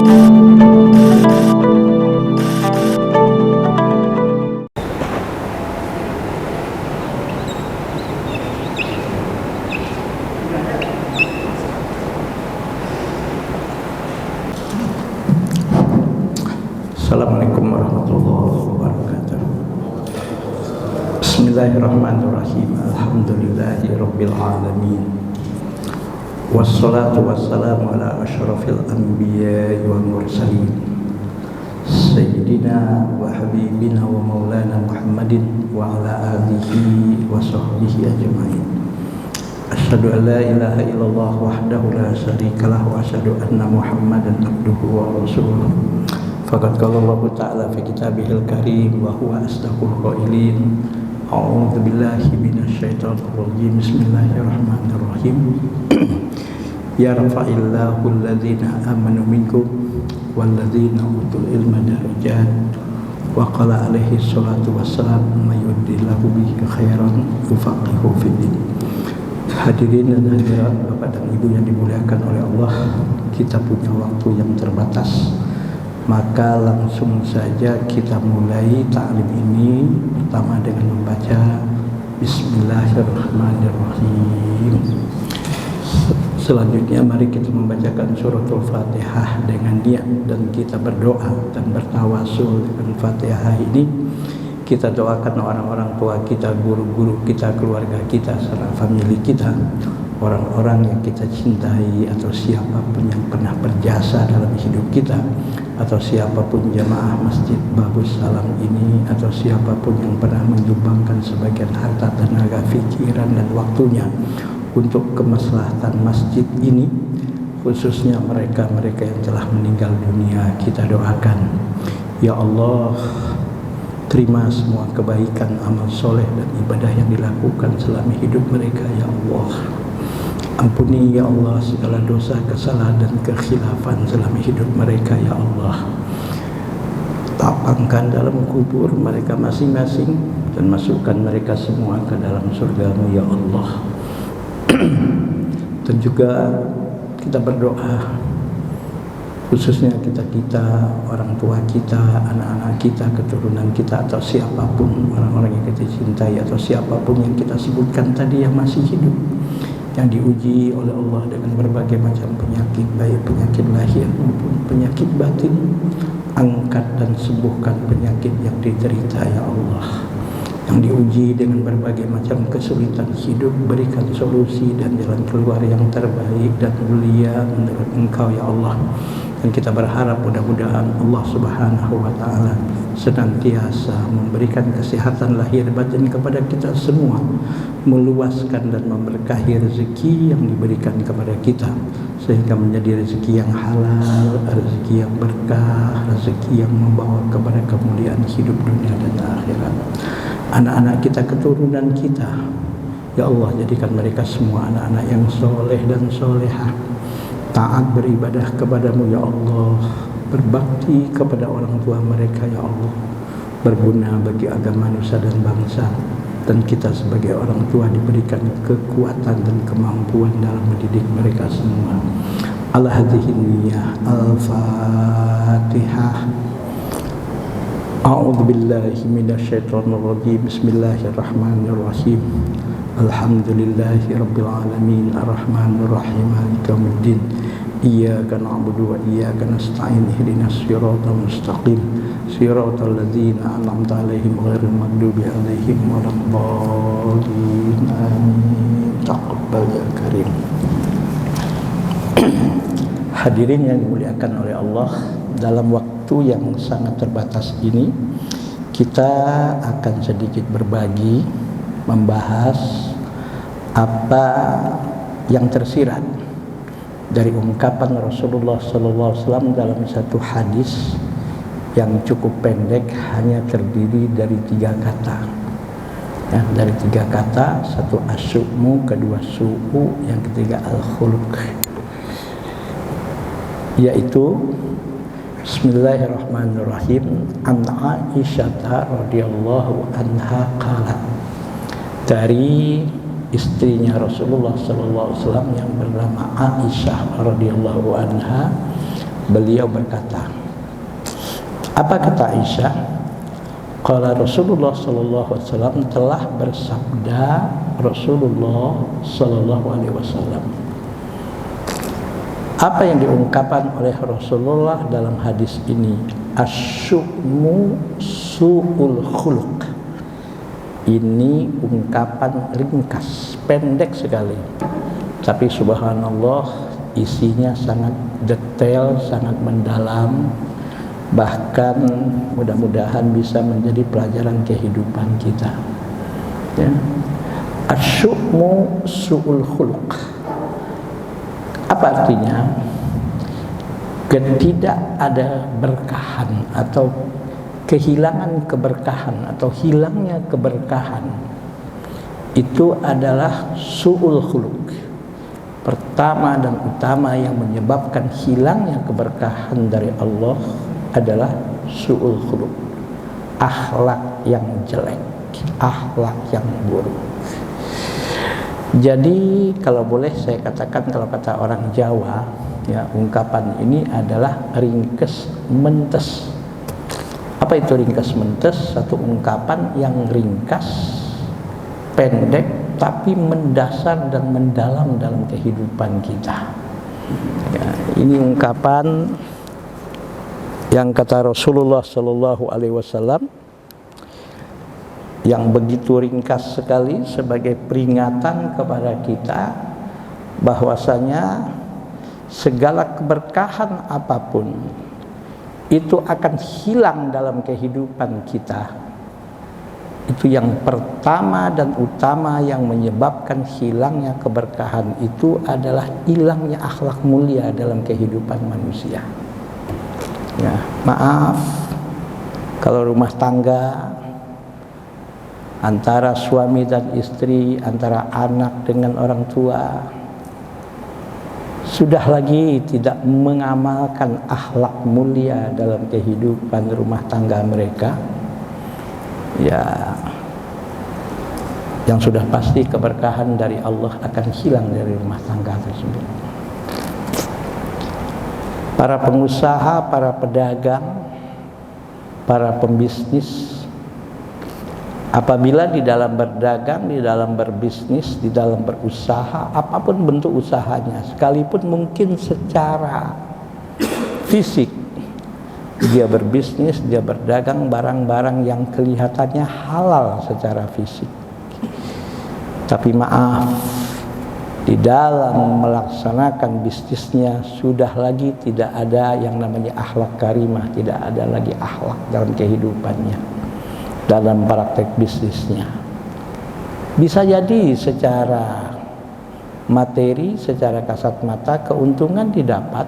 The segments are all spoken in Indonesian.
Assalamualaikum warahmatullahi wabarakatuh. Bismillahirrahmanirrahim. Alhamdulillahi rabbil alamin. Wassalatu wassalamu ala asyrafil anbiya'i wal mursalin Sayyidina wa habibina wa maulana Muhammadin wa ala alihi wa sahbihi ajma'in. Asyhadu an la ilaha illallah wahdahu la syarikalah wa asyhadu anna Muhammadan abduhu wa rasuluh. Faqad qala Allah Ta'ala fi kitabihil karim wa huwa asdaqul qailin. A'udzu billahi minasyaitonir rajim. Bismillahirrahmanirrahim. Yarfa'illahu alladhina amanu minkum walladzina utul ilma darajat. Wa qala alaihi salatu wassalam may yuridillahu bihi khairan yufaqihu fiddin. Hadirin dan hadirat Bapak dan Ibu yang dimuliakan oleh Allah, kita punya waktu yang terbatas. Maka langsung saja kita mulai ta'lim ini pertama dengan membaca Bismillahirrahmanirrahim. Selanjutnya mari kita membacakan suratul Fatihah dengan niat dan kita berdoa dan bertawasul dengan Fatihah ini. Kita doakan orang-orang tua kita, guru-guru kita, keluarga kita, serta famili kita, orang-orang yang kita cintai atau siapapun yang pernah berjasa dalam hidup kita, atau siapapun jamaah Masjid Babus Salam ini, atau siapapun yang pernah menyumbangkan sebagian harta, tenaga, pikiran dan waktunya untuk kemaslahatan masjid ini, khususnya mereka-mereka yang telah meninggal dunia. Kita doakan, ya Allah, terima semua kebaikan, amal soleh dan ibadah yang dilakukan selama hidup mereka, ya Allah. Ampuni ya Allah segala dosa, kesalahan dan kekhilafan selama hidup mereka, ya Allah. Lapangkan dalam kubur mereka masing-masing dan masukkan mereka semua ke dalam surga-Mu, ya Allah. Dan juga kita berdoa khususnya kita, orang tua kita, anak-anak kita, keturunan kita, atau siapapun orang-orang yang kita cintai, atau siapapun yang kita sebutkan tadi yang masih hidup, yang diuji oleh Allah dengan berbagai macam penyakit, baik penyakit lahir maupun penyakit batin. Angkat dan sembuhkan penyakit yang diderita, ya Allah. Yang diuji dengan berbagai macam kesulitan hidup, berikan solusi dan jalan keluar yang terbaik dan mulia menurut Engkau, ya Allah. Dan kita berharap mudah-mudahan Allah Subhanahu wa Ta'ala senantiasa memberikan kesehatan lahir batin kepada kita semua, meluaskan dan memberkahi rezeki yang diberikan kepada kita, sehingga menjadi rezeki yang halal, rezeki yang berkah, rezeki yang membawa kepada kemuliaan hidup dunia dan akhirat. Anak-anak kita, keturunan kita, ya Allah, jadikan mereka semua anak-anak yang soleh dan solehah, taat beribadah kepadamu, ya Allah, berbakti kepada orang tua mereka, ya Allah, berguna bagi agama, nusa dan bangsa. Dan kita sebagai orang tua diberikan kekuatan dan kemampuan dalam mendidik mereka semua. Al-Hadhihiniyah. Al-Fatihah. A'udzu billahi minasyaitonir rajim. Bismillahirrahmanirrahim. Alhamdulillahi rabbil alamin, arrahmanir rahim, maliki yaumiddin. Iyyaka na'budu wa iyyaka nasta'in. Ihdinas siratal mustaqim. Siratal ladzina an'amta 'alaihim ghairil maghdubi 'alaihim waladdallin. Amin. Taqabbal ya karim. Hadirin yang dimuliakan oleh Allah, dalam waktu yang sangat terbatas ini kita akan sedikit berbagi, membahas apa yang tersirat dari ungkapan Rasulullah SAW dalam satu hadis yang cukup pendek, hanya terdiri dari 3 kata. Ya, dari 3 kata, satu asyukmu, kedua su'u, yang ketiga al-khuluq, yaitu Bismillahirrahmanirrahim. An Aisyah radhiyallahu anha qalat, dari istrinya Rasulullah SAW yang bernama Aisyah radhiyallahu anha, beliau berkata, apa kata Aisyah? Qala Rasulullah sallallahu alaihi wasallam, telah bersabda Rasulullah sallallahu alaihi wasallam. Apa yang diungkapkan oleh Rasulullah dalam hadis ini? Asyu'mu su'ul khuluq. Ini ungkapan ringkas, pendek sekali, tapi subhanallah isinya sangat detail, sangat mendalam. Bahkan mudah-mudahan bisa menjadi pelajaran kehidupan kita, ya. Asyu'mu su'ul khuluq. Apa artinya? Tidak ada berkahan atau kehilangan keberkahan atau hilangnya keberkahan itu adalah su'ul khuluq. Pertama dan utama yang menyebabkan hilangnya keberkahan dari Allah adalah su'ul khuluq, akhlak yang jelek, akhlak yang buruk. Jadi kalau boleh saya katakan, kalau kata orang Jawa, ya, ungkapan ini adalah ringkes mentes. Apa itu ringkes mentes? Satu ungkapan yang ringkas, pendek, tapi mendasar dan mendalam dalam kehidupan kita. Ya, ini ungkapan yang kata Rasulullah Sallallahu Alaihi Wasallam, yang begitu ringkas sekali sebagai peringatan kepada kita bahwasanya segala keberkahan apapun itu akan hilang dalam kehidupan kita. Itu yang pertama dan utama yang menyebabkan hilangnya keberkahan itu adalah hilangnya akhlak mulia dalam kehidupan manusia. Ya, maaf kalau rumah tangga antara suami dan istri, antara anak dengan orang tua sudah lagi tidak mengamalkan akhlak mulia dalam kehidupan rumah tangga mereka, ya, yang sudah pasti keberkahan dari Allah akan hilang dari rumah tangga tersebut. Para pengusaha, para pedagang, para pembisnis, apabila di dalam berdagang, di dalam berbisnis, di dalam berusaha, apapun bentuk usahanya, sekalipun mungkin secara fisik dia berbisnis, dia berdagang barang-barang yang kelihatannya halal secara fisik, tapi maaf, di dalam melaksanakan bisnisnya sudah lagi tidak ada yang namanya akhlak karimah, tidak ada lagi akhlak dalam kehidupannya, dalam praktek bisnisnya. Bisa jadi secara materi, secara kasat mata keuntungan didapat,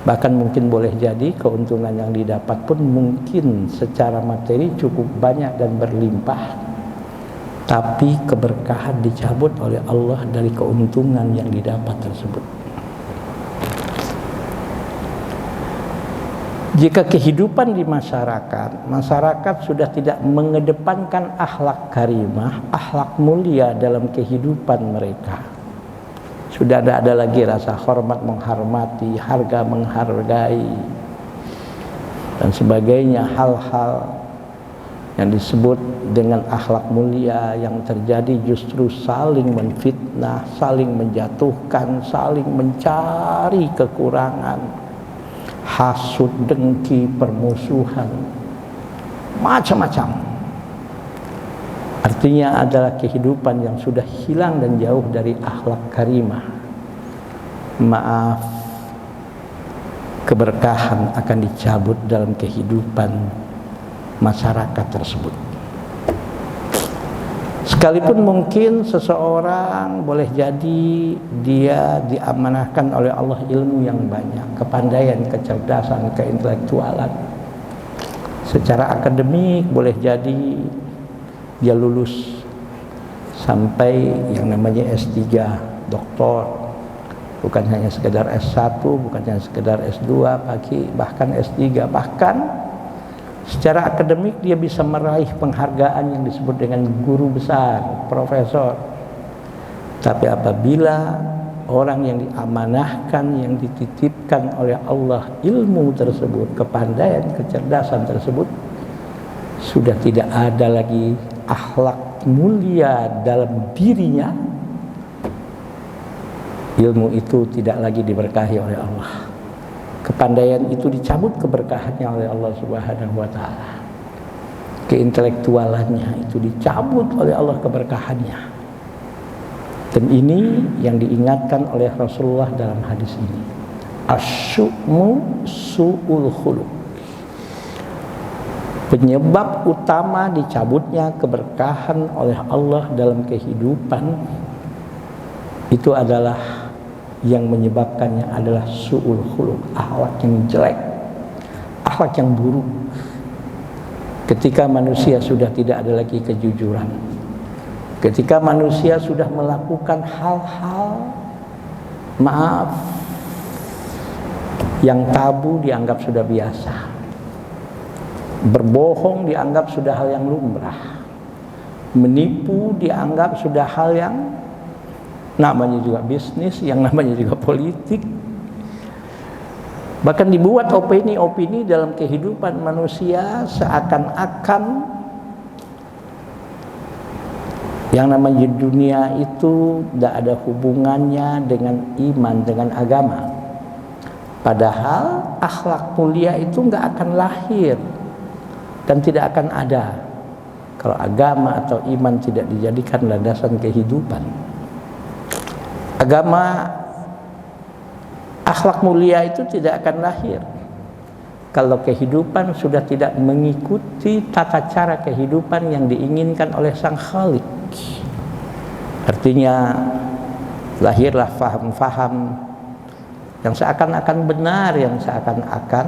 bahkan mungkin boleh jadi keuntungan yang didapat pun mungkin secara materi cukup banyak dan berlimpah, tapi keberkahan dicabut oleh Allah dari keuntungan yang didapat tersebut. Jika kehidupan di masyarakat sudah tidak mengedepankan akhlak karimah, akhlak mulia dalam kehidupan mereka, sudah tidak ada lagi rasa hormat menghormati, harga menghargai, dan sebagainya, hal-hal yang disebut dengan akhlak mulia, yang terjadi justru saling menfitnah, saling menjatuhkan, saling mencari kekurangan, hasud, dengki, permusuhan, macam-macam. Artinya adalah kehidupan yang sudah hilang dan jauh dari akhlak karimah. Maaf, keberkahan akan dicabut dalam kehidupan masyarakat tersebut. Sekalipun mungkin seseorang boleh jadi dia diamanahkan oleh Allah ilmu yang banyak, kepandaian, kecerdasan, keintelektualan. Secara akademik boleh jadi dia lulus sampai yang namanya S3, doktor. Bukan hanya sekedar S1, bukan hanya sekedar S2, bahkan S3, bahkan secara akademik dia bisa meraih penghargaan yang disebut dengan guru besar, profesor. Tapi apabila orang yang diamanahkan, yang dititipkan oleh Allah ilmu tersebut, kepandaian, kecerdasan tersebut, sudah tidak ada lagi akhlak mulia dalam dirinya, ilmu itu tidak lagi diberkahi oleh Allah. Kepandaian itu dicabut keberkahannya oleh Allah Subhanahu wa taala. Keintelektualannya itu dicabut oleh Allah keberkahannya. Dan ini yang diingatkan oleh Rasulullah dalam hadis ini. Asyu'mu su'ul khuluq. Penyebab utama dicabutnya keberkahan oleh Allah dalam kehidupan itu adalah, yang menyebabkannya adalah su'ul khuluq, akhlak yang jelek, akhlak yang buruk. Ketika manusia sudah tidak ada lagi kejujuran, ketika manusia sudah melakukan hal-hal, maaf, yang tabu dianggap sudah biasa, berbohong dianggap sudah hal yang lumrah, menipu dianggap sudah hal yang namanya juga bisnis, yang namanya juga politik. Bahkan dibuat opini-opini dalam kehidupan manusia seakan-akan yang namanya dunia itu tidak ada hubungannya dengan iman, dengan agama. Padahal akhlak mulia itu nggak akan lahir dan tidak akan ada kalau agama atau iman tidak dijadikan landasan kehidupan. Agama, akhlak mulia itu tidak akan lahir kalau kehidupan sudah tidak mengikuti tata cara kehidupan yang diinginkan oleh Sang Khalik. Artinya lahirlah faham-faham yang seakan-akan benar, yang seakan-akan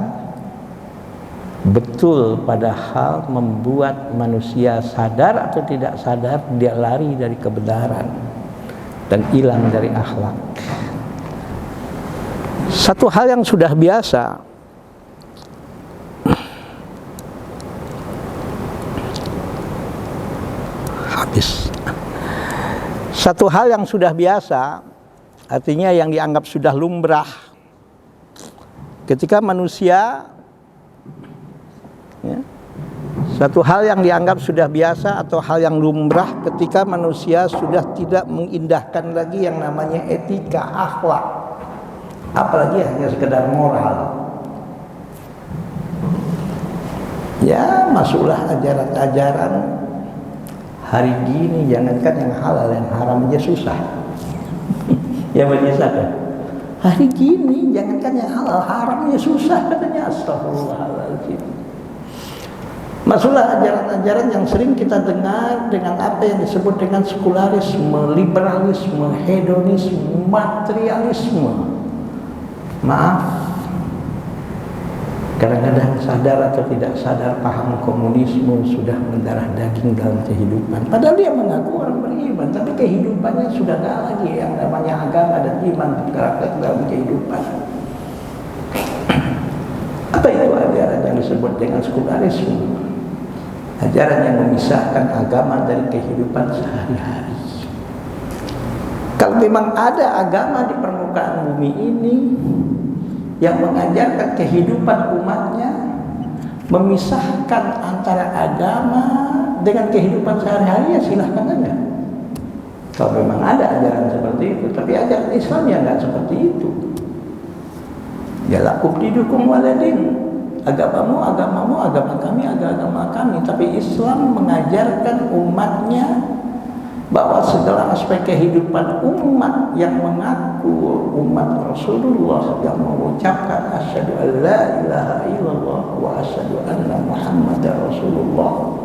betul, padahal membuat manusia sadar atau tidak sadar dia lari dari kebenaran dan hilang dari akhlak. Satu hal yang sudah biasa, habis. Satu hal yang sudah biasa, artinya yang dianggap sudah lumrah. Ketika manusia, ya, satu hal yang dianggap sudah biasa atau hal yang lumrah ketika manusia sudah tidak mengindahkan lagi yang namanya etika, akhlak, apalagi hanya sekedar moral. Ya, masuklah ajaran-ajaran hari gini, jangankan yang halal, yang haram aja susah. Ya kan? Hari gini jangankan yang halal, haram aja susah katanya. Astagfirullahaladzim. Masuklah ajaran-ajaran yang sering kita dengar dengan apa yang disebut dengan sekularisme, liberalisme, hedonisme, materialisme. Maaf, kadang-kadang sadar atau tidak sadar paham komunisme sudah mendarah daging dalam kehidupan. Padahal dia mengaku orang beriman, tapi kehidupannya sudah tidak lagi yang namanya agama dan iman bergerak dalam kehidupan. Apa itu ajaran yang disebut dengan sekularisme? Ajaran yang memisahkan agama dari kehidupan sehari-hari. Kalau memang ada agama di permukaan bumi ini yang mengajarkan kehidupan umatnya, memisahkan antara agama dengan kehidupan sehari-hari, ya silahkan aja. Kalau memang ada ajaran seperti itu, tapi ajaran Islam ya nggak seperti itu. Ya lakum dinukum waladin. Agamamu, agamamu, agama kami, agama kami. Tapi Islam mengajarkan umatnya bahwa segala aspek kehidupan umat yang mengaku umat Rasulullah, yang mengucapkan asyhadu an la ilaha illallah wa asyhadu anna Muhammadar Rasulullah,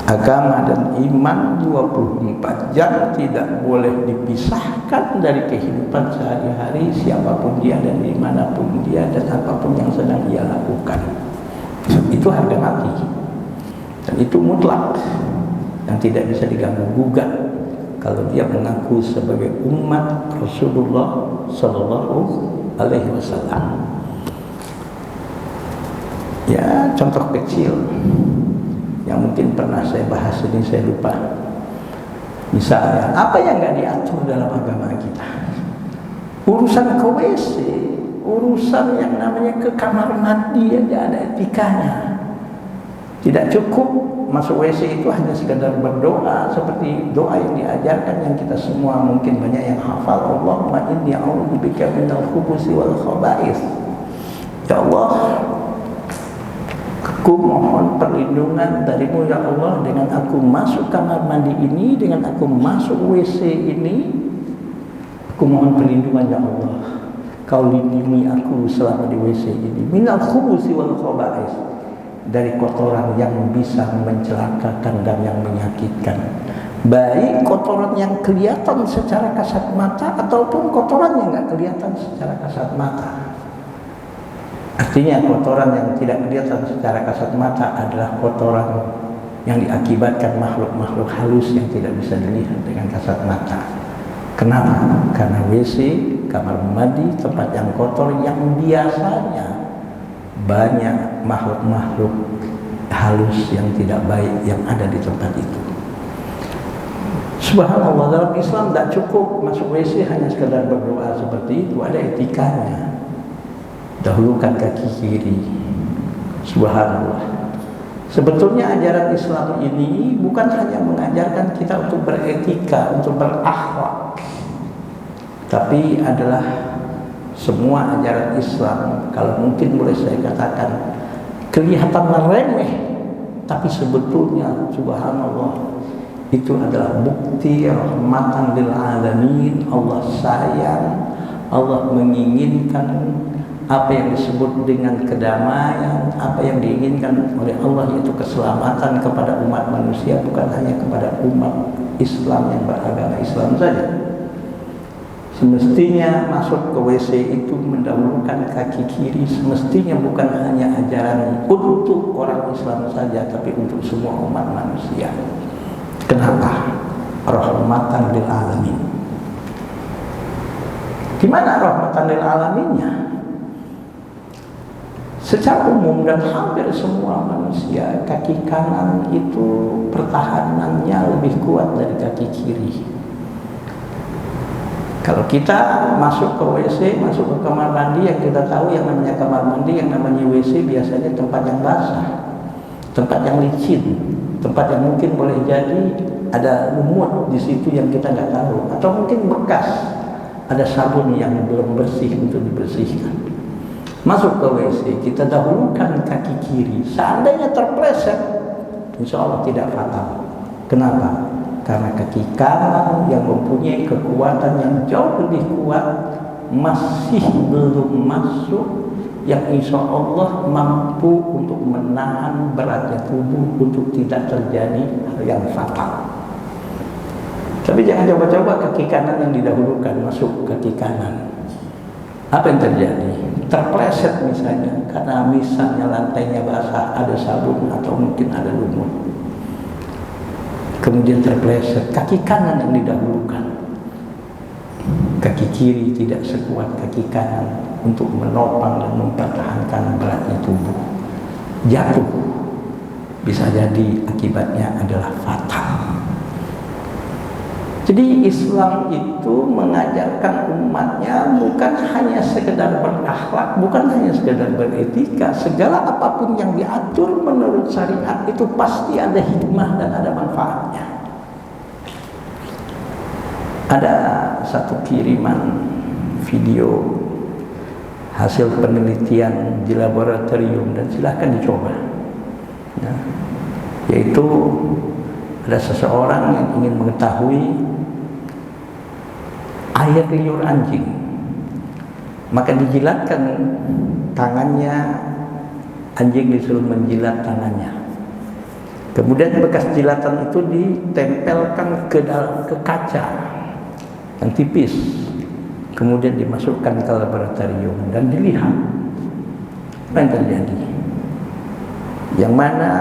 agama dan iman 24 jam tidak boleh dipisahkan dari kehidupan sehari-hari, siapapun dia dan dimanapun dia dan apapun yang sedang ia lakukan. Itu harga mati dan itu mutlak, yang tidak bisa diganggu-gugat kalau dia mengaku sebagai umat Rasulullah Sallallahu Alaihi Wasallam. Ya, contoh kecil yang mungkin pernah saya bahas ini, saya lupa. Misalnya, apa yang nggak diatur dalam agama kita? Urusan ke WC, urusan yang namanya ke kamar mandi aja ada etikanya. Tidak cukup masuk WC itu hanya sekedar berdoa seperti doa yang diajarkan yang kita semua mungkin banyak yang hafal. Allahumma inni a'udzubika minal khubuthi wal khaba'ith. Ya Allah, aku mohon perlindungan darimu ya Allah dengan aku masuk kamar mandi ini, dengan aku masuk WC ini. Aku mohon perlindungan ya Allah, kau lindungi aku selama di WC ini. Minal khubuthi wal khaba'ith, dari kotoran yang bisa mencelakakan dan yang menyakitkan. Baik kotoran yang kelihatan secara kasat mata ataupun kotoran yang nggak kelihatan secara kasat mata. Artinya kotoran yang tidak kelihatan secara kasat mata adalah kotoran yang diakibatkan makhluk-makhluk halus yang tidak bisa dilihat dengan kasat mata. Kenapa? Karena WC, kamar mandi, tempat yang kotor yang biasanya banyak makhluk-makhluk halus yang tidak baik yang ada di tempat itu. Subhanallah, dalam Islam tidak cukup masuk WC hanya sekedar berdoa seperti itu, ada etikanya. Dahulukan kaki kiri. Subhanallah. Sebetulnya ajaran Islam ini bukan hanya mengajarkan kita untuk beretika, untuk berakhlak, tapi adalah semua ajaran Islam, kalau mungkin boleh saya katakan, kelihatan remeh, tapi sebetulnya subhanallah itu adalah bukti rahmatan lil alamin. Allah sayang, Allah menginginkan apa yang disebut dengan kedamaian, apa yang diinginkan oleh Allah, yaitu keselamatan kepada umat manusia, bukan hanya kepada umat Islam yang beragama Islam saja. Semestinya masuk ke WC itu mendahulukan kaki kiri. Semestinya bukan hanya ajaran untuk orang Islam saja, tapi untuk semua umat manusia. Kenapa? Rahmatan lil alamin. Gimana rahmatan lil alaminnya? Secara umum dan hampir semua manusia, kaki kanan itu pertahanannya lebih kuat dari kaki kiri. Kalau kita masuk ke WC, masuk ke kamar mandi, yang kita tahu yang namanya kamar mandi, yang namanya WC biasanya tempat yang basah, tempat yang licin, tempat yang mungkin boleh jadi ada lumut di situ yang kita nggak tahu, atau mungkin bekas ada sabun yang belum bersih untuk dibersihkan. Masuk ke WC, kita dahulukan kaki kiri. Seandainya terpleset, insya Allah tidak fatal. Kenapa? Karena kaki kanan yang mempunyai kekuatan yang jauh lebih kuat masih belum masuk, yang insya Allah mampu untuk menahan beratnya tubuh untuk tidak terjadi hal yang fatal. Tapi jangan coba-coba kaki kanan yang didahulukan, masuk kaki kanan. Apa yang terjadi? Terpleset misalnya, karena misalnya lantainya basah, ada sabun atau mungkin ada lumut. Kemudian terpleset, kaki kanan yang didahulukan. Kaki kiri tidak sekuat kaki kanan untuk menopang dan mempertahankan beratnya tubuh. Jatuh, bisa jadi akibatnya adalah fatal. Jadi Islam itu mengajarkan umatnya bukan hanya sekedar berakhlak, bukan hanya sekedar beretika. Segala apapun yang diatur menurut syariat itu pasti ada hikmah dan ada manfaatnya. Ada satu kiriman video hasil penelitian di laboratorium, dan silahkan dicoba. Ya, yaitu ada seseorang yang ingin mengetahui air liur anjing, maka dijilatkan tangannya, anjing disuruh menjilat tangannya. Kemudian bekas jilatan itu ditempelkan ke kaca yang tipis, kemudian dimasukkan ke laboratorium dan dilihat apa yang terjadi. Yang mana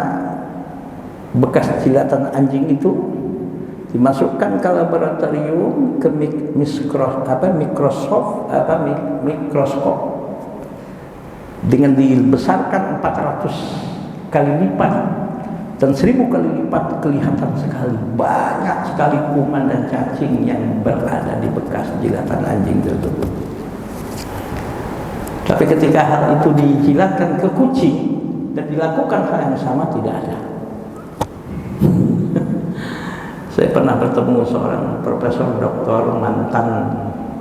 bekas jilatan anjing itu dimasukkan ke laboratorium, ke mikroskop dengan dibesarkan 400 kali lipat, Dan 1000 kali lipat kelihatan sekali, banyak sekali kuman dan cacing yang berada di bekas jilatan anjing tersebut. Tapi ketika hal itu dijilatkan ke kucing dan dilakukan hal yang sama, tidak ada. Saya pernah bertemu seorang profesor doktor mantan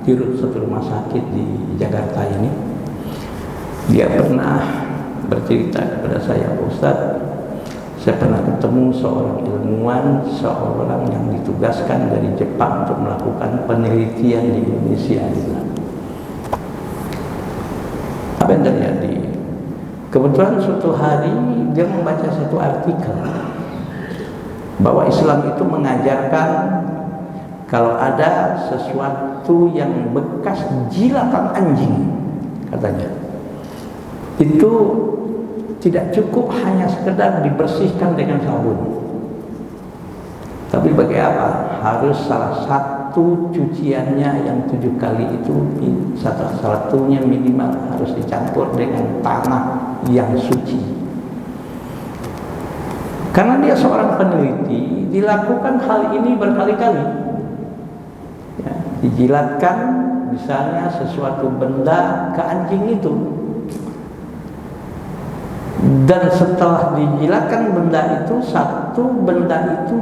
dirut satu rumah sakit di Jakarta ini. Dia pernah bercerita kepada saya, Ustaz, saya pernah ketemu seorang ilmuwan, seorang yang ditugaskan dari Jepang untuk melakukan penelitian di Indonesia. Apa yang terjadi? Kebetulan suatu hari dia membaca satu artikel bahwa Islam itu mengajarkan kalau ada sesuatu yang bekas jilatan anjing, katanya, itu tidak cukup hanya sekedar dibersihkan dengan sabun, tapi bagi apa? Harus salah satu cuciannya yang 7 kali itu, salah satunya minimal harus dicampur dengan tanah yang suci. Karena dia seorang peneliti, dilakukan hal ini berkali-kali. Ya, dijilatkan misalnya sesuatu benda ke anjing itu. Dan setelah dijilatkan benda itu, satu benda itu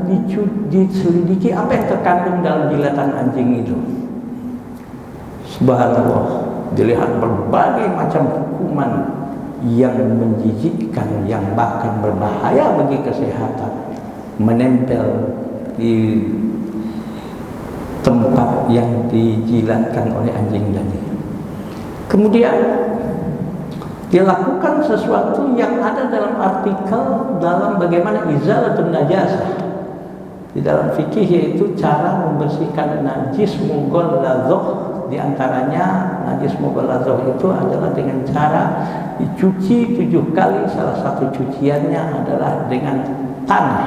diselidiki apa yang terkandung dalam jilatan anjing itu. Subhanallah, dilihat berbagai macam kuman yang menjijikkan, yang bahkan berbahaya bagi kesehatan, menempel di tempat yang dijilatkan oleh anjing tadi. Kemudian dia lakukan sesuatu yang ada dalam artikel dalam bagaimana izalatun najasah di dalam fikih, yaitu cara membersihkan najis mughalladhah. Di antaranya najis mughalladhah itu adalah dengan cara dicuci 7 kali, salah satu cuciannya adalah dengan tanah.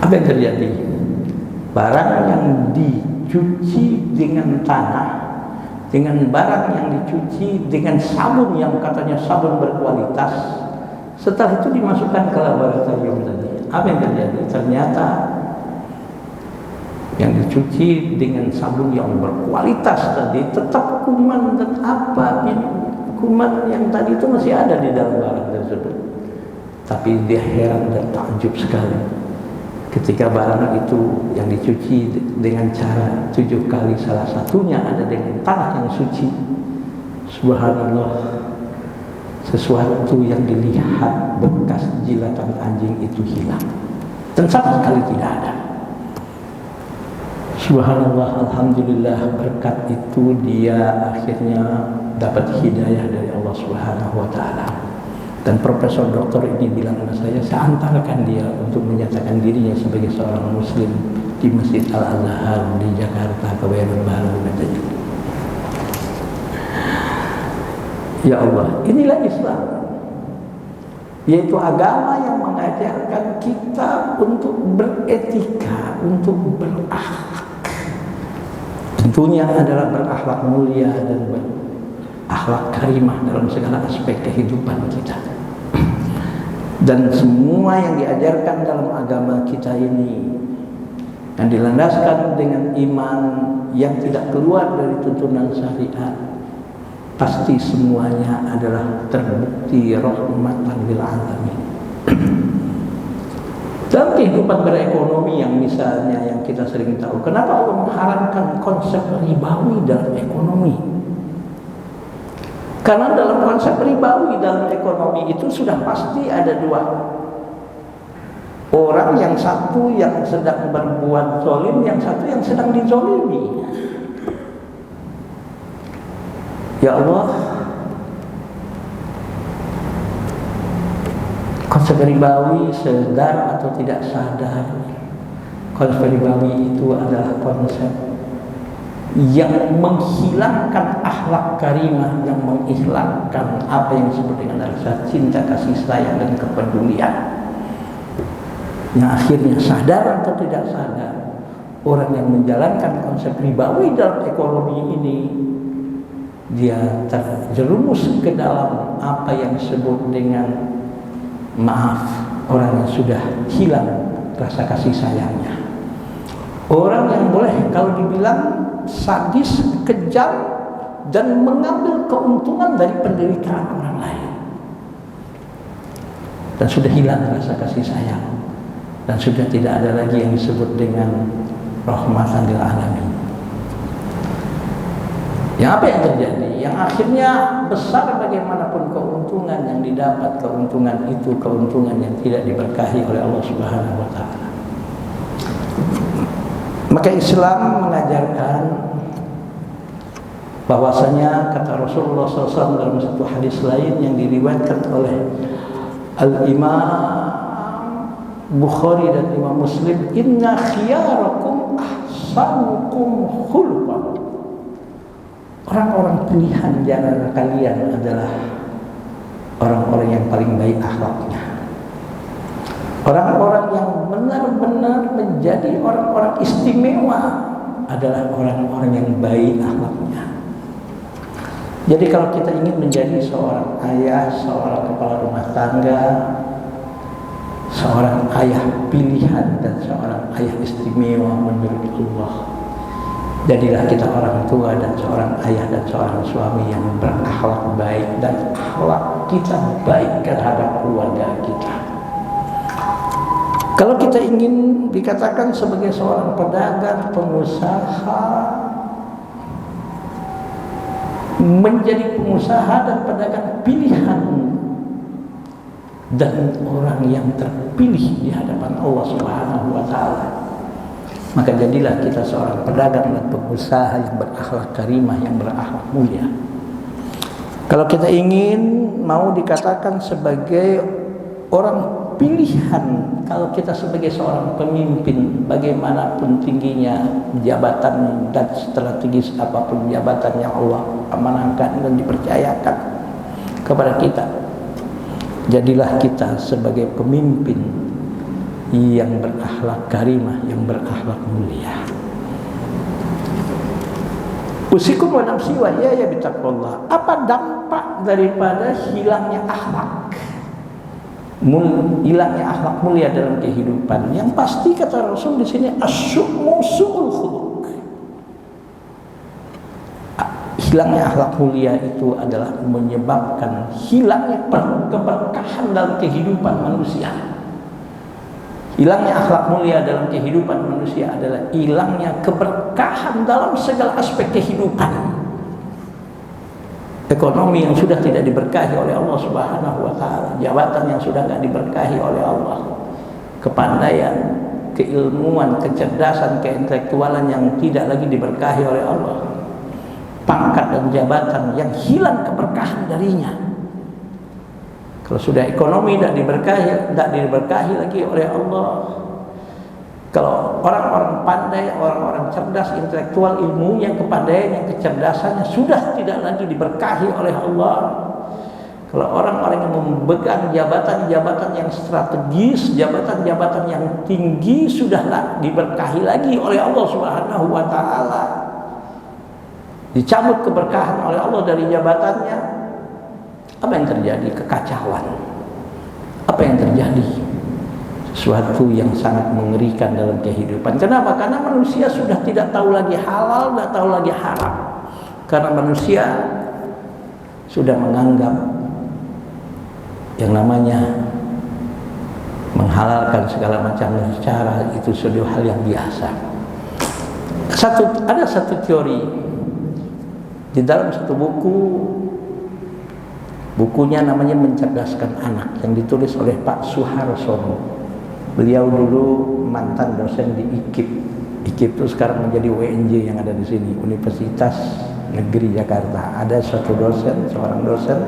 Apa yang terjadi? Barang yang dicuci dengan tanah dengan barang yang dicuci dengan sabun yang katanya sabun berkualitas, setelah itu dimasukkan ke laboratorium tadi, apa yang terjadi? Ternyata yang dicuci dengan sabun yang berkualitas tadi tetap kuman dan kuman yang tadi itu masih ada di dalam barang tersebut. Tapi dia heran dan takjub sekali ketika barang itu yang dicuci dengan cara 7 kali, salah satunya ada dengan tanah yang suci. Subhanallah, sesuatu yang dilihat bekas jilatan anjing itu hilang dan sama sekali tidak ada. Subhanallah, alhamdulillah, berkat itu dia akhirnya dapat hidayah dari Allah Subhanahu wa taala. Dan profesor doktor ini bilang kepada saya antarkan dia untuk menyatakan dirinya sebagai seorang muslim di Masjid Al-Azhar di Jakarta, Kebayoran Baru, katanya. Ya Allah, inilah Islam, yaitu agama yang mengajarkan kita untuk beretika, untuk berakhlak. Tentunya adalah berakhlak mulia dan berakhlak karimah dalam segala aspek kehidupan kita. Dan semua yang diajarkan dalam agama kita ini, yang dilandaskan dengan iman yang tidak keluar dari tuntunan syariat, pasti semuanya adalah terbukti rahmatan lil alamin. Dalam kehidupan berekonomi yang misalnya yang kita sering tahu, kenapa Allah mengharamkan konsep ribawi dalam ekonomi? Karena dalam konsep ribawi dalam ekonomi itu sudah pasti ada 2 orang, yang satu yang sedang berbuat zalim, yang satu yang sedang dizalimi. Ya Allah, konsep ribawi sadar atau tidak sadar, konsep ribawi itu adalah konsep yang menghilangkan akhlak karimah, yang menghilangkan apa yang disebut dengan rasa cinta, kasih sayang, dan kepedulian. Yang akhirnya sadar atau tidak sadar, orang yang menjalankan konsep ribawi dalam ekonomi ini, dia terjerumus ke dalam apa yang disebut dengan maaf, orang yang sudah hilang rasa kasih sayangnya. Orang yang boleh kalau dibilang sadis, kejam, dan mengambil keuntungan dari penderitaan orang lain. Dan sudah hilang rasa kasih sayang, dan sudah tidak ada lagi yang disebut dengan rahmatan lil alamin. Yang apa yang terjadi? Yang akhirnya besar bagaimanapun keuntungan yang didapat, keuntungan itu keuntungan yang tidak diberkahi oleh Allah Subhanahu wa taala. Maka Islam mengajarkan bahwasanya kata Rasulullah SAW dalam satu hadis lain yang diriwayatkan oleh Al-Imam Bukhari dan Imam Muslim, inna khiyarakum ahsanukum khulqan. Orang-orang pilihan di antara kalian adalah orang-orang yang paling baik akhlaknya. Orang-orang yang benar-benar menjadi orang-orang istimewa adalah orang-orang yang baik akhlaknya. Jadi kalau kita ingin menjadi seorang ayah, seorang kepala rumah tangga, seorang ayah pilihan dan seorang ayah istimewa menurut Allah, jadilah kita orang tua dan seorang ayah dan seorang suami yang berakhlak baik, dan akhlak kita baik terhadap keluarga kita. Kalau kita ingin dikatakan sebagai seorang pedagang, pengusaha, menjadi pengusaha dan pedagang pilihan dan orang yang terpilih di hadapan Allah Subhanahu wa taala, maka jadilah kita seorang pedagang dan pengusaha yang berakhlak karimah, yang berakhlak mulia. Kalau kita ingin mau dikatakan sebagai orang pilihan, kalau kita sebagai seorang pemimpin, bagaimanapun tingginya jabatan dan strategis apapun jabatan yang Allah amanahkan dan dipercayakan kepada kita, jadilah kita sebagai pemimpin yang berakhlak karimah, yang berakhlak mulia. Usikum wa nafsi wa iyaya bitaqwallah. Apa dampak daripada hilangnya akhlak? Hilangnya akhlak mulia dalam kehidupan. Yang pasti kata Rasul di sini asyu'mu su'ul khuluq. Hilangnya akhlak mulia itu adalah menyebabkan hilangnya keberkahan dalam kehidupan manusia. Hilangnya akhlak mulia dalam kehidupan manusia adalah hilangnya keberkahan dalam segala aspek kehidupan. Ekonomi yang sudah tidak diberkahi oleh Allah Subhanahu wa taala, jabatan yang sudah tidak diberkahi oleh Allah, kepandaian, keilmuan, kecerdasan, keintelektualan yang tidak lagi diberkahi oleh Allah, pangkat dan jabatan yang hilang keberkahan darinya. Kalau sudah ekonomi tidak diberkahi lagi oleh Allah, kalau orang-orang pandai, orang-orang cerdas, intelektual, ilmunya, kepandaian, yang kecerdasannya sudah tidak lagi diberkahi oleh Allah. Kalau orang-orang yang memegang jabatan-jabatan yang strategis, jabatan-jabatan yang tinggi sudahlah diberkahi lagi oleh Allah Subhanahu wa taala. Dicabut keberkahan oleh Allah dari jabatannya. Apa yang terjadi? Kekacauan. Apa yang terjadi? Sesuatu yang sangat mengerikan dalam kehidupan. Kenapa? Karena manusia sudah tidak tahu lagi halal, tidak tahu lagi haram. Karena manusia sudah menganggap yang namanya menghalalkan segala macam cara itu sudah hal yang biasa. Ada satu teori di dalam satu bukunya namanya Mencerdaskan Anak, yang ditulis oleh Pak Suharsono. Beliau dulu mantan dosen di IKIP. IKIP itu sekarang menjadi UNJ yang ada di sini, Universitas Negeri Jakarta. Ada seorang dosen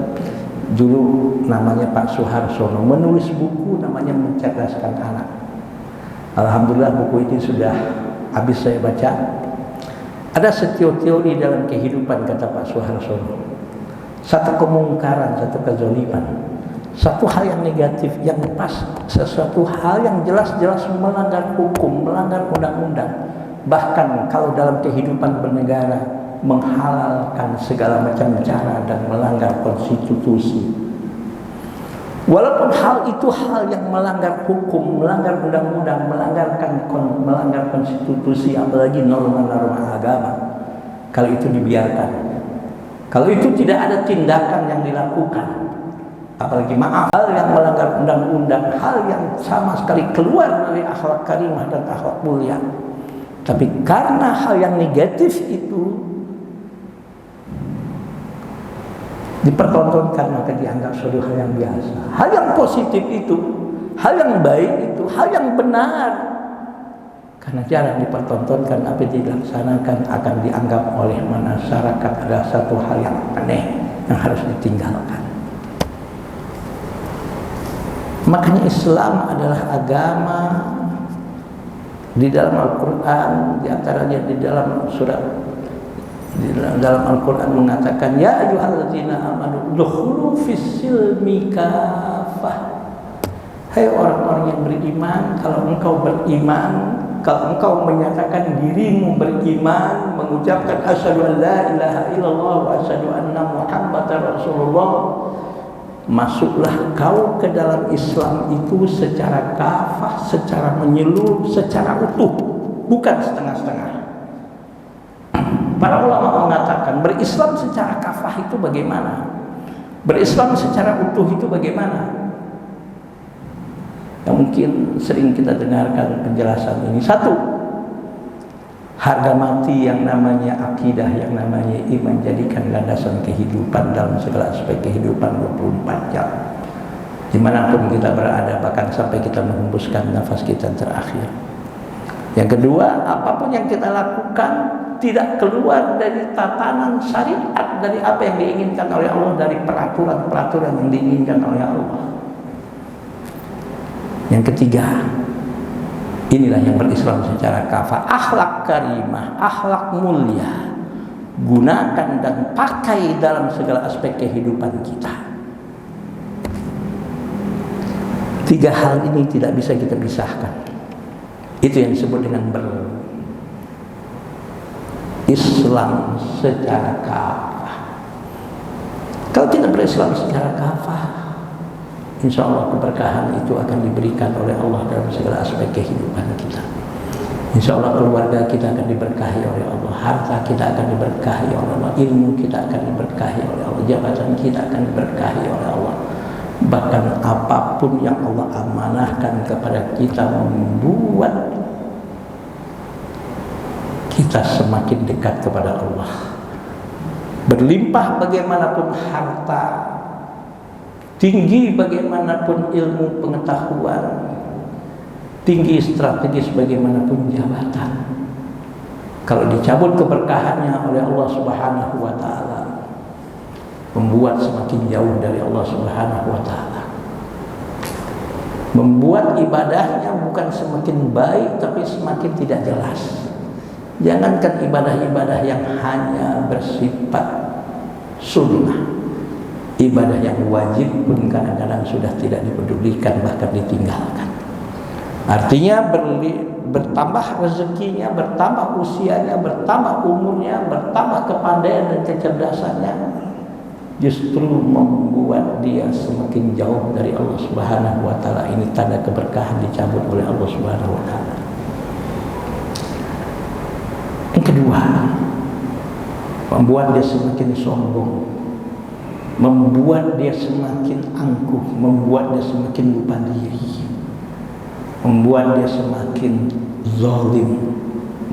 dulu namanya Pak Suharsono, menulis buku namanya Mencerdaskan Anak. Alhamdulillah buku ini sudah habis saya baca. Ada teori dalam kehidupan, kata Pak Suharsono. Satu kemungkaran, satu kezaliman, satu hal yang negatif, yang pas, sesuatu hal yang jelas-jelas melanggar hukum, melanggar undang-undang. Bahkan kalau dalam kehidupan bernegara menghalalkan segala macam cara dan melanggar konstitusi. Walaupun hal itu hal yang melanggar hukum, melanggar undang-undang, melanggar konstitusi, apalagi norma-norma agama. Kalau itu dibiarkan, kalau itu tidak ada tindakan yang dilakukan, apalagi maaf, hal yang melanggar undang-undang, hal yang sama sekali keluar dari akhlak karimah dan akhlak mulia. Tapi karena hal yang negatif itu dipertontonkan, maka dianggap suatu hal yang biasa. Hal yang positif itu, hal yang baik itu, hal yang benar, karena jarang dipertontonkan, apa dilaksanakan akan dianggap oleh masyarakat adalah satu hal yang aneh yang harus ditinggalkan. Makanya Islam adalah agama di dalam Al-Quran, diantaranya di dalam surat, di dalam Al-Quran mengatakan, ya ayyuhalladzina amanu dukhulu fis-silmi kafah. Hai orang-orang yang beriman, kalau engkau beriman, kalau engkau menyatakan dirimu beriman, mengucapkan asyhadu an la ilaha illallah wa asyhadu anna muhammadar rasulullah, masuklah kau ke dalam Islam itu secara kafah, secara menyeluruh, secara utuh, bukan setengah-setengah. Para ulama mengatakan berislam secara kafah itu bagaimana? Berislam secara utuh itu bagaimana? Yang mungkin sering kita dengarkan penjelasan ini. Satu, harga mati yang namanya akidah, yang namanya iman, jadikan landasan kehidupan dalam segala aspek kehidupan 24 jam. Dimanapun kita berada, bahkan sampai kita menghembuskan nafas kita terakhir. Yang kedua, apapun yang kita lakukan tidak keluar dari tatanan syariat, dari apa yang diinginkan oleh Allah, dari peraturan-peraturan yang diinginkan oleh Allah. Yang ketiga, inilah yang berislam secara kafah, akhlak karimah, akhlak mulia, gunakan dan pakai dalam segala aspek kehidupan kita. Tiga hal ini tidak bisa kita pisahkan. Itu yang disebut dengan berislam secara kafah. Kalau tidak berislam secara kafah, insya Allah keberkahan itu akan diberikan oleh Allah dalam segala aspek kehidupan kita. Insya Allah keluarga kita akan diberkahi oleh Allah, harta kita akan diberkahi oleh Allah, ilmu kita akan diberkahi oleh Allah, jabatan kita akan diberkahi oleh Allah. Bahkan apapun yang Allah amanahkan kepada kita membuat kita semakin dekat kepada Allah. Berlimpah bagaimanapun harta, tinggi bagaimanapun ilmu pengetahuan, tinggi strategis bagaimanapun jabatan, kalau dicabut keberkahannya oleh Allah Subhanahu wa taala, membuat semakin jauh dari Allah Subhanahu wa taala. Membuat ibadahnya bukan semakin baik, tapi semakin tidak jelas. Jangankan ibadah-ibadah yang hanya bersifat sunnah, ibadah yang wajib pun kadang-kadang sudah tidak dipedulikan, bahkan ditinggalkan. Artinya bertambah rezekinya, bertambah usianya, bertambah umurnya, bertambah kepandaian dan kecerdasannya, justru membuat dia semakin jauh dari Allah Subhanahu wa taala. Ini tanda keberkahan dicabut oleh Allah Subhanahu wa taala. Yang kedua, membuat dia semakin sombong, membuat dia semakin angkuh, membuat dia semakin lupa diri, membuat dia semakin zalim,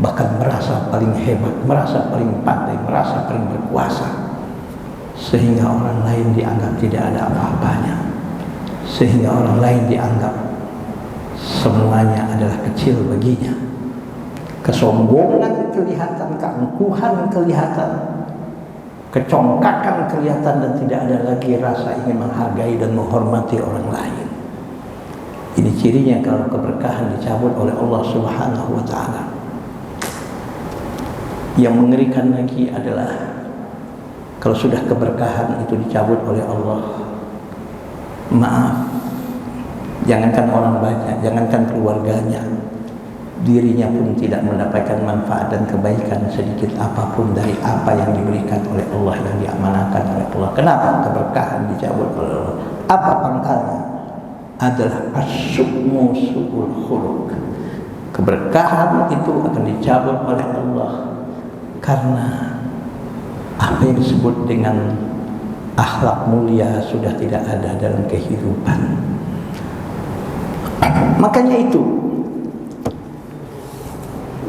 bahkan merasa paling hebat, merasa paling pandai, merasa paling berkuasa, sehingga orang lain dianggap tidak ada apa-apanya, sehingga orang lain dianggap semuanya adalah kecil baginya. Kesombongan kelihatan, keangkuhan kelihatan, kecongkakan kelihatan, dan tidak ada lagi rasa ingin menghargai dan menghormati orang lain. Ini cirinya kalau keberkahan dicabut oleh Allah Subhanahu wa taala. Yang mengerikan lagi adalah kalau sudah keberkahan itu dicabut oleh Allah, maaf, jangankan orang banyak, jangankan keluarganya, dirinya pun tidak mendapatkan manfaat dan kebaikan sedikit apapun dari apa yang diberikan oleh Allah, yang diamanahkan oleh Allah. Kenapa? Keberkahan dicabut oleh Allah. Apa pangkalnya? Adalah asyukmu su'ul khuluq. Keberkahan itu akan dicabut oleh Allah karena apa yang disebut dengan akhlak mulia sudah tidak ada dalam kehidupan. Makanya itu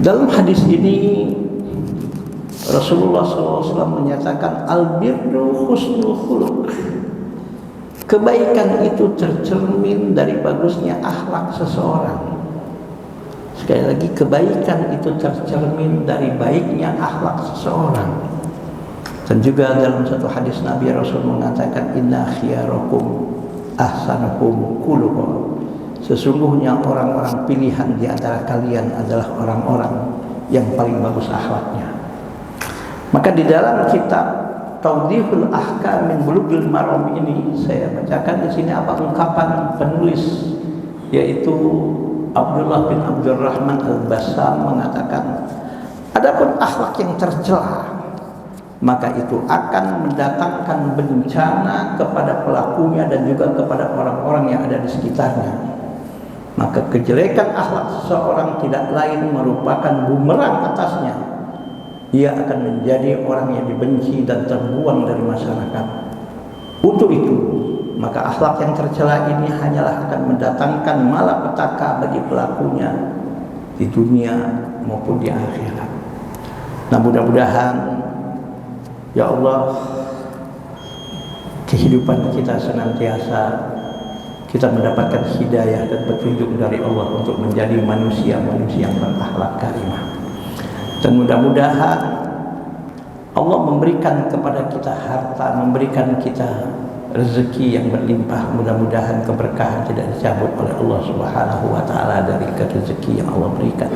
dalam hadis ini Rasulullah SAW menyatakan al-birru husnul khuluq. Kebaikan itu tercermin dari bagusnya akhlak seseorang. Sekali lagi, kebaikan itu tercermin dari baiknya akhlak seseorang. Dan juga dalam satu hadis Nabi Rasul mengatakan inna khiyarakum ahsanukum khuluqan. Sesungguhnya orang-orang pilihan di antara kalian adalah orang-orang yang paling bagus akhlaknya. Maka di dalam kitab Tawdihul Ahkam min Bulughil Maram ini saya bacakan di sini apa ungkapan penulis, yaitu Abdullah bin Abdurrahman Al-Bassam mengatakan, adapun akhlak yang tercela maka itu akan mendatangkan bencana kepada pelakunya dan juga kepada orang-orang yang ada di sekitarnya. Maka kejelekan akhlak seseorang tidak lain merupakan bumerang atasnya. Ia akan menjadi orang yang dibenci dan terbuang dari masyarakat. Untuk itu, maka akhlak yang tercela ini hanyalah akan mendatangkan malapetaka bagi pelakunya di dunia maupun di akhirat. Nah, mudah-mudahan ya Allah, kehidupan kita senantiasa kita mendapatkan hidayah dan petunjuk dari Allah untuk menjadi manusia-manusia yang berakhlak karimah. Dan mudah-mudahan Allah memberikan kepada kita harta, memberikan kita rezeki yang berlimpah. Mudah-mudahan keberkahan tidak dicabut oleh Allah Subhanahu wa taala dari rezeki yang Allah berikan.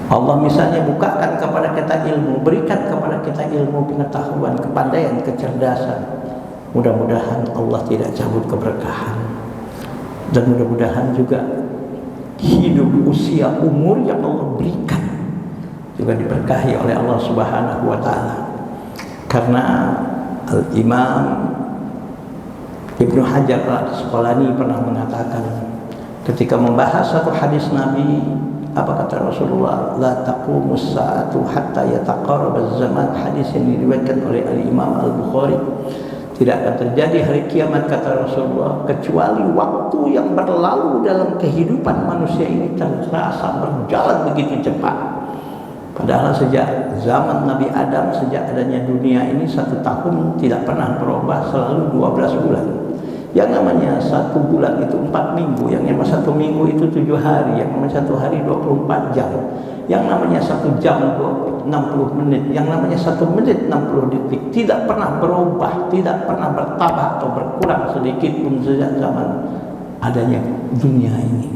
Allah misalnya bukakan kepada kita ilmu, berikan kepada kita ilmu, pengetahuan, kepandaian, kecerdasan. Mudah-mudahan Allah tidak cabut keberkahan. Dan mudah-mudahan juga hidup usia umur yang Allah berikan juga diberkahi oleh Allah Subhanahu wa taala. Karena Al-Imam Ibnu Hajar Al-Asqalani pernah mengatakan ketika membahas satu hadis Nabi, apa kata Rasulullah? La taqumus sa'atu hatta yataqarrabaz zaman. Hadis yang diriwayatkan oleh Al-Imam Al-Bukhari. Tidak akan terjadi hari kiamat, kata Rasulullah, kecuali waktu yang berlalu dalam kehidupan manusia ini terasa berjalan begitu cepat. Padahal sejak zaman Nabi Adam, sejak adanya dunia ini, 1 tahun tidak pernah berubah, selalu 12 bulan. Yang namanya 1 bulan itu 4 minggu, yang namanya 1 minggu itu 7 hari, yang namanya 1 hari 24 jam, yang namanya 1 jam 60 menit, yang namanya 1 menit 60 detik. Tidak pernah berubah, tidak pernah bertambah atau berkurang sedikit pun sejak zaman adanya dunia ini.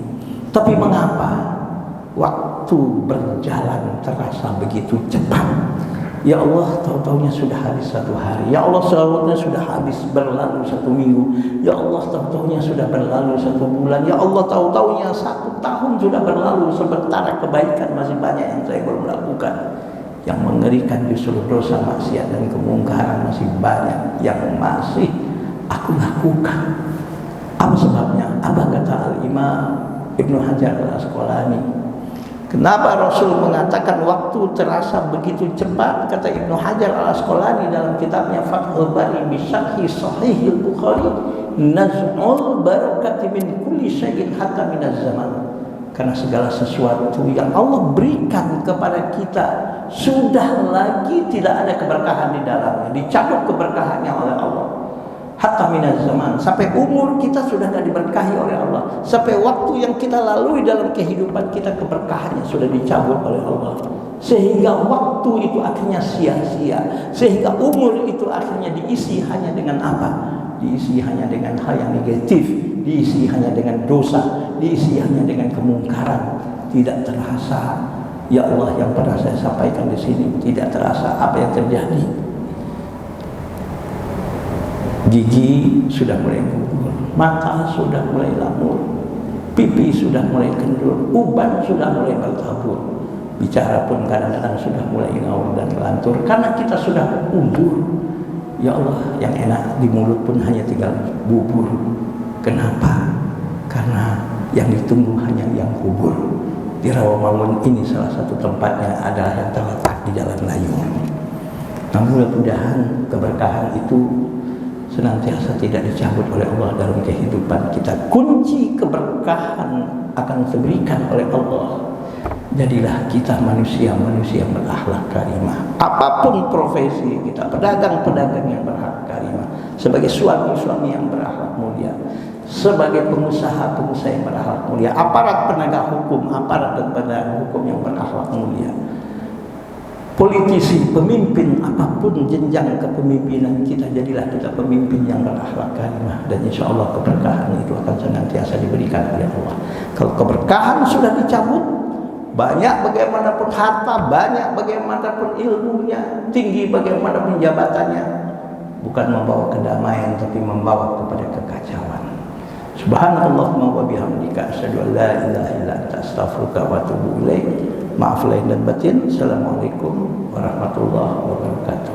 Tapi mengapa waktu berjalan terasa begitu cepat? Ya Allah, tahu-tahunya sudah habis 1 hari. Ya Allah, tahu-tahunya sudah habis berlalu 1 minggu. Ya Allah, tahu-tahunya sudah berlalu 1 bulan. Ya Allah, tahu-tahunya 1 tahun sudah berlalu. Sementara kebaikan masih banyak yang saya belum lakukan. Yang mengerikan justru dosa, maksiat dan kemungkaran masih banyak yang masih aku lakukan. Apa sebabnya? Apa kata Al-Imam Ibnu Hajar Al-Asqalani? Kenapa Rasul mengatakan waktu terasa begitu cepat? Kata Ibnu Hajar Al-Asqalani dalam kitabnya Fathul Bari bi Syarhi Sahih Al-Bukhari, naz'ul barakati min kulli syai'in hatta minaz zaman. Karena segala sesuatu yang Allah berikan kepada kita sudah lagi tidak ada keberkahan di dalamnya, dicabut keberkahannya oleh Allah. Hatta minaz zaman, sampai umur kita sudah tidak diberkahi oleh Allah, sampai waktu yang kita lalui dalam kehidupan kita keberkahannya sudah dicabut oleh Allah, sehingga waktu itu akhirnya sia-sia, sehingga umur itu akhirnya diisi hanya dengan apa? Diisi hanya dengan hal yang negatif, diisi hanya dengan dosa, diisi hanya dengan kemungkaran. Tidak terasa, ya Allah, yang pernah saya sampaikan di sini, tidak terasa apa yang terjadi. Gigi sudah mulai gugur, mata sudah mulai lamur, pipi sudah mulai kendur, uban sudah mulai bertabur, bicara pun kadang-kadang sudah mulai ngawur dan ngelantur karena kita sudah umur. Ya Allah, yang enak di mulut pun hanya tinggal bubur. Kenapa? Karena yang ditunggu hanya yang kubur. Di Rawamangun ini salah satu tempatnya adalah yang terletak di Jalan Layung. Nah, mudah-mudahan keberkahan itu senantiasa tidak dicabut oleh Allah dalam kehidupan kita. Kunci keberkahan akan diberikan oleh Allah. Jadilah kita manusia-manusia yang berakhlak karimah. Apapun profesi kita, pedagang-pedagang yang berakhlak karimah, sebagai suami-suami yang berakhlak mulia, sebagai pengusaha-pengusaha yang berakhlak mulia, aparat penegak hukum, aparat dan penegak hukum yang berakhlak mulia, politisi, pemimpin, apapun jenjang kepemimpinan kita, jadilah kita pemimpin yang berakhlak karimah, dan insya Allah keberkahan itu akan senantiasa diberikan oleh Allah. Kalau keberkahan sudah dicabut, banyak bagaimanapun harta, banyak bagaimanapun ilmunya, tinggi bagaimanapun jabatannya, bukan membawa kedamaian tapi membawa kepada kekacauan. Subhanallahumma wa bihamdika asyhadu an la ilaha illa anta astaghfiruka wa atubu ilaik. Maaf lahir dan batin. Assalamualaikum warahmatullahi wabarakatuh.